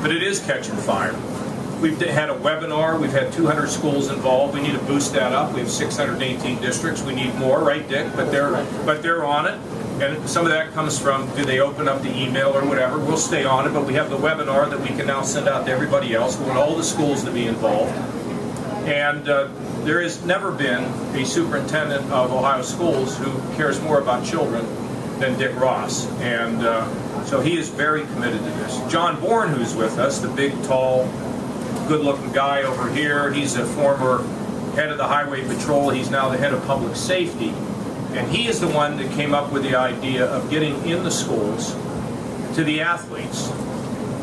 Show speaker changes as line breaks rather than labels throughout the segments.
but it is catching fire. We've had a webinar. We've had 200 schools involved. We need to boost that up. We have 618 districts. We need more, right, Dick? But they're on it. And some of that comes from, do they open up the email or whatever? We'll stay on it, but we have the webinar that we can now send out to everybody else. We want all the schools to be involved. And there has never been a superintendent of Ohio schools who cares more about children than Dick Ross. And so he is very committed to this. John Bourne, who's with us, the big, tall, good-looking guy over here. He's a former head of the Highway Patrol. He's now the head of public safety. And he is the one that came up with the idea of getting in the schools to the athletes.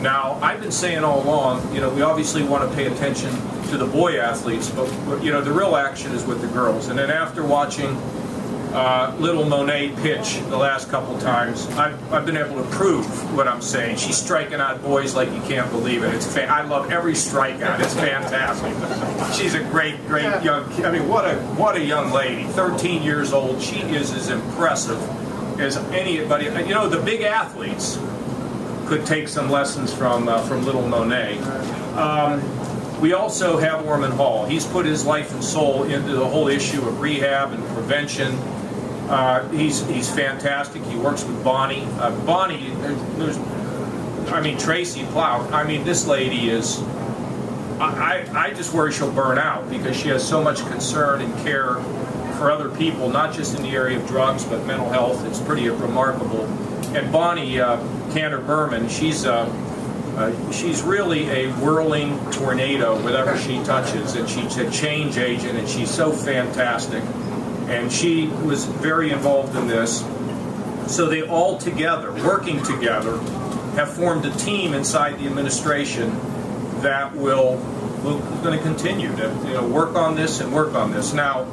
Now, I've been saying all along, we obviously want to pay attention to the boy athletes, but, the real action is with the girls. And then after watching little Monet pitch the last couple times, I've been able to prove what I'm saying. She's striking out boys like you can't believe it. I love every strikeout. It's fantastic. She's a great young kid. I mean, what a young lady. 13 years old. She is as impressive as anybody. The big athletes could take some lessons from little Monet. We also have Orman Hall. He's put his life and soul into the whole issue of rehab and prevention. He's fantastic. He works with Bonnie. Tracy Plow. This lady is, I just worry she'll burn out because she has so much concern and care for other people, not just in the area of drugs, but mental health. It's pretty remarkable. And Bonnie Cantor Berman, she's really a whirling tornado whatever she touches, and she's a change agent, and she's so fantastic. And she was very involved in this. So they all together, working together, have formed a team inside the administration that will going to continue to work on this and work on this. Now,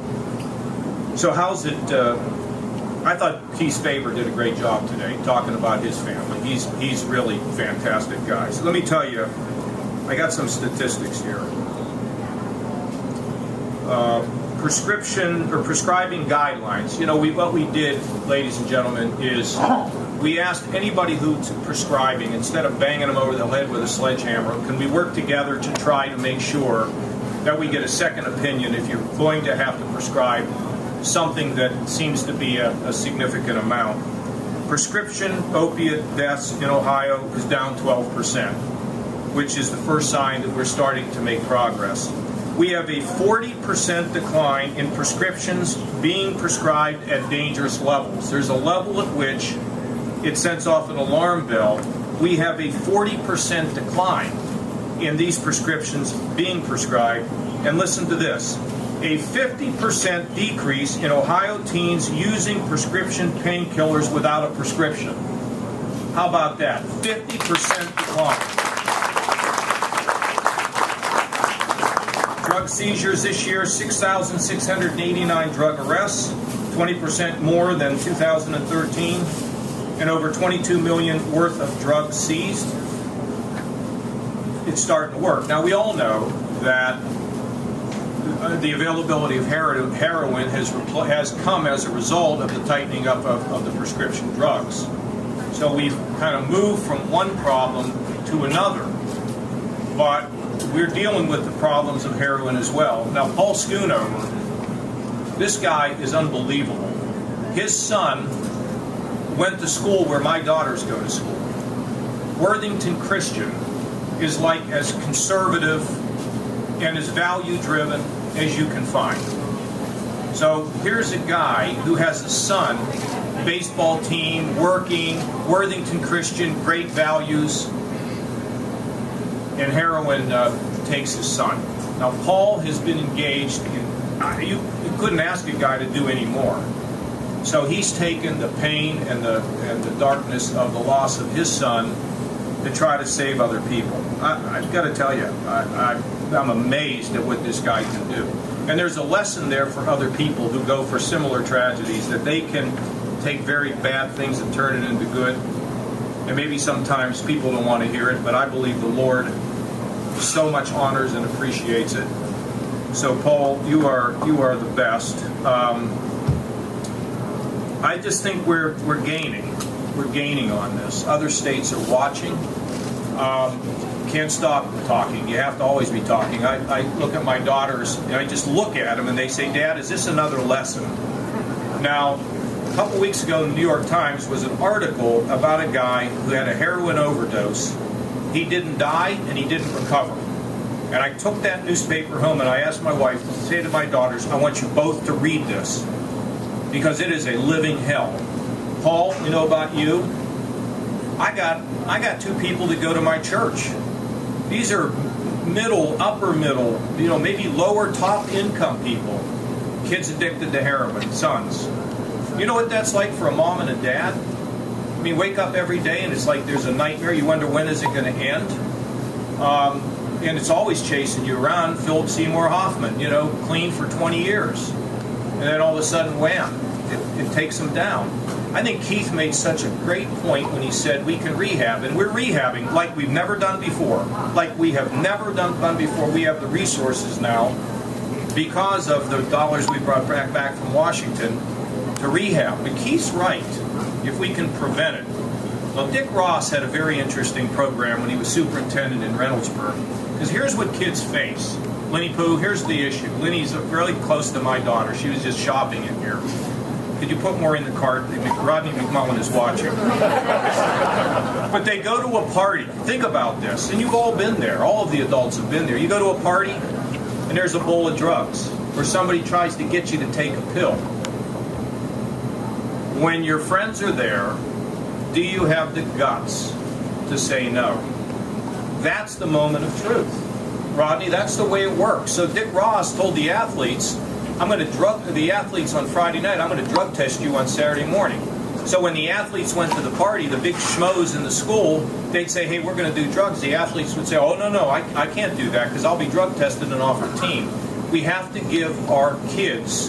so how's it? I thought Keith Faber did a great job today talking about his family. He's really a fantastic guy. So let me tell you, I got some statistics here. Prescribing guidelines. What we did, ladies and gentlemen, is we asked anybody who's prescribing, instead of banging them over the head with a sledgehammer, can we work together to try to make sure that we get a second opinion if you're going to have to prescribe something that seems to be a significant amount. Prescription opiate deaths in Ohio is down 12%, which is the first sign that we're starting to make progress. We have a 40% decline in prescriptions being prescribed at dangerous levels. There's a level at which it sets off an alarm bell. We have a 40% decline in these prescriptions being prescribed. And listen to this. A 50% decrease in Ohio teens using prescription painkillers without a prescription. How about that? 50% decline. Drug seizures this year, 6,689 drug arrests, 20% more than 2013, and over 22 million worth of drugs seized. It's starting to work. Now, we all know that the availability of heroin has come as a result of the tightening up of the prescription drugs. So we've kind of moved from one problem to another, but we're dealing with the problems of heroin as well. Now, Paul Schoonover, this guy is unbelievable. His son went to school where my daughters go to school. Worthington Christian is like as conservative and as value-driven as you can find. So here's a guy who has a son, baseball team, working, Worthington Christian, great values, and heroin takes his son. Now, Paul has been engaged in, you couldn't ask a guy to do any more. So he's taken the pain and the darkness of the loss of his son to try to save other people. I've got to tell you, I'm amazed at what this guy can do. And there's a lesson there for other people who go for similar tragedies, that they can take very bad things and turn it into good. And maybe sometimes people don't want to hear it, but I believe the Lord so much honors and appreciates it. So, Paul, you are the best. I just think we're gaining. We're gaining on this. Other states are watching. can't stop talking. You have to always be talking. I look at my daughters, and I just look at them, and they say, Dad, is this another lesson? Now, a couple weeks ago in the New York Times was an article about a guy who had a heroin overdose. He didn't die, and he didn't recover. And I took that newspaper home, and I asked my wife to say to my daughters, I want you both to read this, because it is a living hell. Paul, you know about you? I got two people that go to my church. These are middle, upper middle, maybe lower top income people. Kids addicted to heroin, sons. You know what that's like for a mom and a dad? I mean, wake up every day and it's like there's a nightmare. You wonder, when is it going to end? And it's always chasing you around. Philip Seymour Hoffman, clean for 20 years. And then all of a sudden, wham, it takes him down. I think Keith made such a great point when he said we can rehab, and we're rehabbing like we've never done before. Like we have never done before. We have the resources now, because of the dollars we brought back from Washington, to rehab. But Keith's right, if we can prevent it. Well, Dick Ross had a very interesting program when he was superintendent in Reynoldsburg. Because here's what kids face. Lenny Pooh, here's the issue. Lenny's really close to my daughter. She was just shopping in here. Could you put more in the cart? Rodney McMullen is watching. But they go to a party. Think about this. And you've all been there. All of the adults have been there. You go to a party, and there's a bowl of drugs. Or somebody tries to get you to take a pill. When your friends are there, do you have the guts to say no? That's the moment of truth. Rodney, that's the way it works. So Dick Ross told the athletes, I'm going to drug the athletes on Friday night. I'm going to drug test you on Saturday morning. So when the athletes went to the party, the big schmoes in the school, they'd say, hey, we're going to do drugs. The athletes would say, oh, no, I can't do that because I'll be drug tested and off our team. We have to give our kids,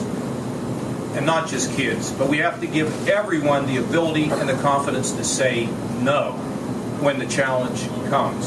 and not just kids, but we have to give everyone the ability and the confidence to say no when the challenge comes.